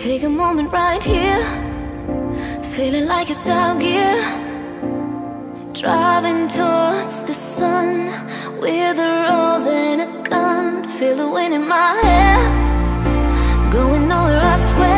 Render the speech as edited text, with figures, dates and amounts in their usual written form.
Take a moment right here, feeling like it's out gear. Driving towards the sun with a rose and a gun. Feel the wind in my hair, going nowhere I swear.